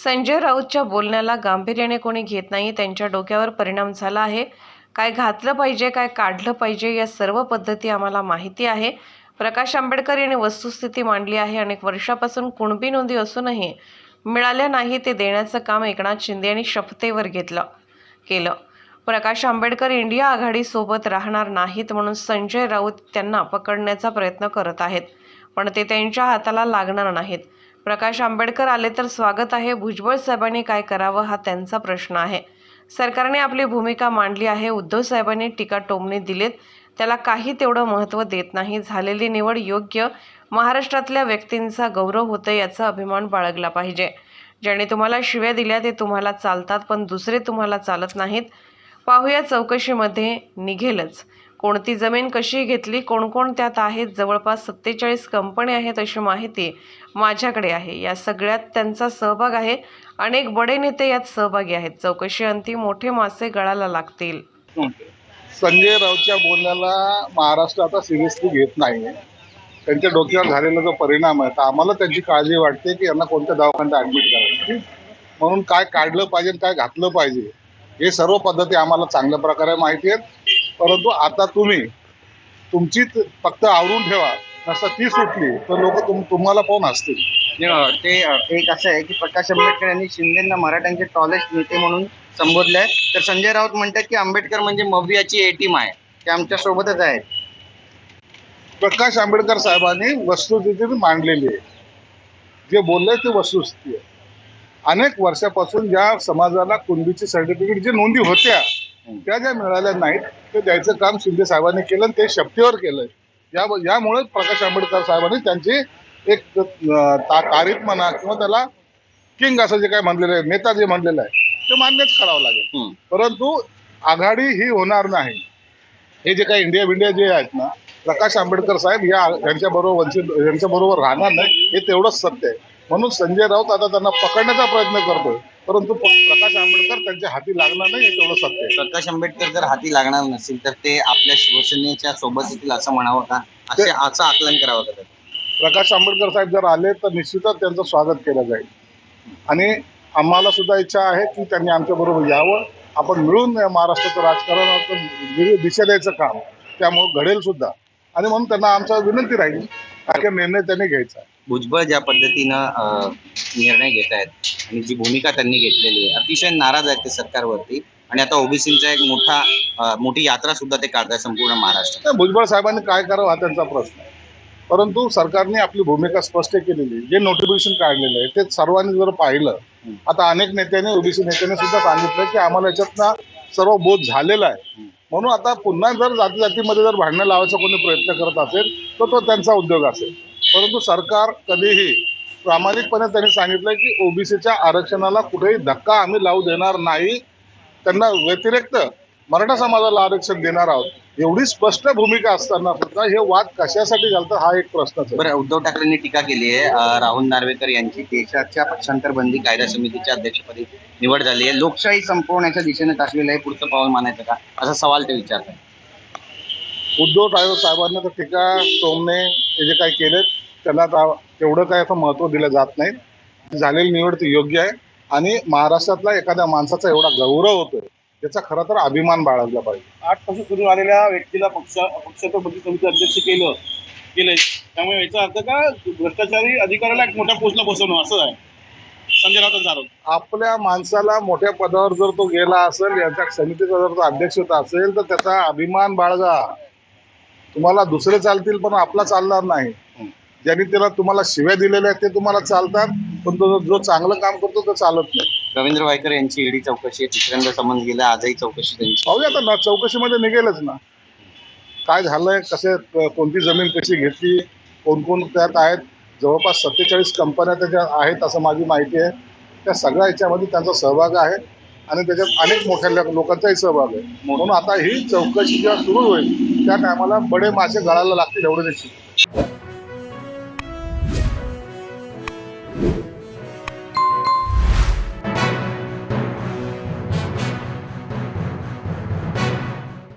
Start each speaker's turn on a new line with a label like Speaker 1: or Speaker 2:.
Speaker 1: संजय राऊतच्या बोलण्याला गांभीर्याने कोणी घेत नाही. त्यांच्या डोक्यावर परिणाम झाला आहे. काय घातलं पाहिजे, काय काढलं पाहिजे या सर्व पद्धती आम्हाला माहिती आहे. प्रकाश आंबेडकर यांनी वस्तुस्थिती मांडली आहे. अनेक वर्षापासून कुणबी नोंदी असूनही मिळाल्या नाही ते देण्याचं काम एकनाथ शिंदे यांनी शपथेवर केलं. प्रकाश आंबेडकर इंडिया आघाडीसोबत राहणार नाहीत म्हणून संजय राऊत त्यांना पकडण्याचा प्रयत्न करत आहेत, पण ते त्यांच्या हाताला लागणार नाहीत. प्रकाश आंबेडकर आले तर स्वागत आहे. भुजबळ साहेबांनी काय करावं हा त्यांचा प्रश्न आहे. सरकारने आपली भूमिका मांडली आहे. उद्धव साहेबांनी टीका टोमणे दिलेत, त्याला काही तेवढं महत्त्व देत नाही. झालेली निवड योग्य. महाराष्ट्रातल्या व्यक्तींचा गौरव होतं याचा अभिमान बाळगला पाहिजे. ज्याने तुम्हाला शिव्या दिल्या ते तुम्हाला चालतात, पण दुसरे तुम्हाला चालत नाहीत. पाहूया चौकशीमध्ये निघेलच. कोणती जमीन कशी घेतली, कोण कोण त्यात आहेत. जवळपास 47 कंपन्या आहेत अशी माहिती माझ्याकडे आहे. या सगळ्यात त्यांचा सहभाग आहे. अनेक बडे नेते यात सहभागी आहेत. चौकशी अंती मोठे मासे गळाला लागतील.
Speaker 2: संजय राऊतच्या बोलण्याला महाराष्ट्र आता सिरियसली घेत नाही. त्यांच्या डोक्यावर झालेला जो परिणाम आहे तर आम्हाला त्यांची काळजी वाटते की यांना कोणत्या दवाखान्यात ॲडमिट करायचं, म्हणून काय काढलं पाहिजे काय घातलं पाहिजे हे सर्व पद्धती आम्हाला चांगल्या प्रकारे माहिती आहेत. परंतु आता तुमची फक्त आवरून ठेवा, नसता ती सुटली तर लोक तुम्हाला पाहून हसतील.
Speaker 3: ते एक असं आहे की प्रकाश आंबेडकर यांनी शिंदेंना मराठ्यांचे टॉलेस्ट नेते म्हणून संबोधले आहे. तर संजय राऊत म्हणतात की आंबेडकर म्हणजे मवियाची एटीम आहे, ते आमच्या सोबतच आहेत.
Speaker 2: प्रकाश आंबेडकर साहेबांनी वस्तुस्थिती मांडलेली आहे. जे बोलले ते वस्तुस्थिती आहे. अनेक वर्षापासून ज्या समाजाला कुणबीची सर्टिफिकेट जे नोंदी होत्या त्या ज्या मिळाल्या नाहीत ते द्यायचं काम शिंदे साहेबांनी केलं आणि ते शपथेवर केलं. यामुळे प्रकाश आंबेडकर साहेबांनी त्यांची एक तारीफ म्हणा किंवा त्याला किंग असं जे काय म्हणलेलं आहे, नेता जे म्हणलेलं आहे ते मान्यच करावं लागेल. परंतु आघाडी ही होणार नाही. हे जे काही इंडिया जे आहेत ना, प्रकाश आंबेडकर साहेब यांच्याबरोबर राहणार नाही हे तेवढंच सत्य आहे. म्हणून संजय राऊत आता त्यांना पकडण्याचा प्रयत्न करतोय, परंतु प्रकाश आंबेडकर त्यांच्या हाती लागणार नाही हे तेवढं सत्य आहे.
Speaker 3: प्रकाश आंबेडकर जर हाती लागणार नसेल तर ते आपल्या शिवसेनेच्या सोबत येतील असं म्हणावं का, असं आकलन करावं का?
Speaker 2: प्रकाश आंबेडकर साहेब जर आले तर निश्चितच त्यांचं स्वागत केलं जाईल आणि आम्हाला सुद्धा इच्छा आहे की त्यांनी आमच्याबरोबर यावं. आपण मिळून महाराष्ट्राचं राजकारण दिशा द्यायचं काम त्यामुळे घडेल सुद्धा, आणि म्हणून त्यांना आमचा विनंती राहील काय निर्णय त्यांनी घ्यायचा.
Speaker 3: भुजबळ ज्या पद्धतीनं निर्णय घेत आहेत आणि जी भूमिका त्यांनी घेतलेली आहे, अतिशय नाराज आहेत ते सरकारवरती, आणि आता ओबीसींचा एक मोठी यात्रा सुद्धा ते काढताय संपूर्ण महाराष्ट्रात.
Speaker 2: भुजबळ साहेबांनी काय करावं हा त्यांचा प्रश्न आहे. परंतु सरकारने आपली भूमिका स्पष्ट केलेली, जे नोटिफिकेशन काढलेलं आहे ते सर्वांनी जर पाहिलं, आता अनेक नेत्यांनी ओबीसी नेत्यांनी सुद्धा सांगितलं की आम्हाला याच्यातनं सर्व बोध झालेला आहे. म्हणून आता पुन्हा जर जातीमध्ये जर भांडणं लावायचा कोणी प्रयत्न करत असेल तर तो त्यांचा उद्योग असेल. परंतु सरकार कधीही प्रामाणिकपणे त्यांनी सांगितलं की ओबीसीच्या आरक्षणाला कुठेही धक्का आम्ही लावू देणार नाही, त्यांना व्यतिरिक्त मराठा समाजाला आरक्षण देणार आहोत. एवढी स्पष्ट भूमिका असताना सुद्धा हे वाद कशासाठी घालतात हा एक प्रश्न आहे.
Speaker 3: बरं, उद्धव ठाकरेंनी टीका केली आहे राहुल नार्वेकर यांची देशाच्या पक्षांतर बंदी कायदा समितीच्या अध्यक्षपदी निवड झाली आहे. लोकशाही संपवण्याच्या दिशेने टाकलेलं आहे, पुढचं पाऊल मानायचं का, असा सवाल ते विचारतात.
Speaker 2: उद्धव ठाकरे साहेबांना तर टीका टोमणे हे जे काही केलेत त्यांना तेवढं काय असं महत्त्व दिलं जात नाही. झालेली निवड ती योग्य आहे आणि महाराष्ट्रातला एखाद्या माणसाचा एवढा गौरव होतोय याचा खरं तर अभिमान बाळगला पाहिजे.
Speaker 4: 8 पासून सुरू आलेल्या व्यक्तीला पक्षाचं बंदी समिती अध्यक्ष केलंय, त्यामुळे याचा अर्थ का भ्रष्टाचारी अधिकाऱ्याला एक मोठ्या पोस्टला बसवणं असं आहे संजय राऊतांचा आरोप.
Speaker 2: आपल्या माणसाला मोठ्या पदावर जर तो गेला असेल, याच्या समितीचा जर तो अध्यक्ष होता असेल तर त्याचा अभिमान बाळगा. तुम्हाला दुसरे चालतील पण आपला चालणार नाही. ज्यांनी त्याला तुम्हाला शिव्या दिलेल्या आहेत ते तुम्हाला चालतात, पण तो जो चांगलं काम करतो तो चालत नाही.
Speaker 3: रवींद्र वायकर यांची ईडी चौकशी तिसऱ्यांदा समन्स गेला, आजही चौकशी त्यांची.
Speaker 2: पाहूया आता चौकशीमध्ये निघेलच ना काय झालंय, कोणती जमीन कशी घेतली, कोण कोण त्यात आहेत. जवळपास 47 कंपन्या त्याच्यात आहेत असं माझी माहिती आहे. त्या सगळ्या याच्यामध्ये त्यांचा सहभाग आहे आणि त्याच्यात अनेक मोठ्या लोकांचाही सहभाग आहे. म्हणून आता ही चौकशी जेव्हा सुरू होईल त्या टायमाला बडे मासे गळायला लागतील एवढं निश्चित.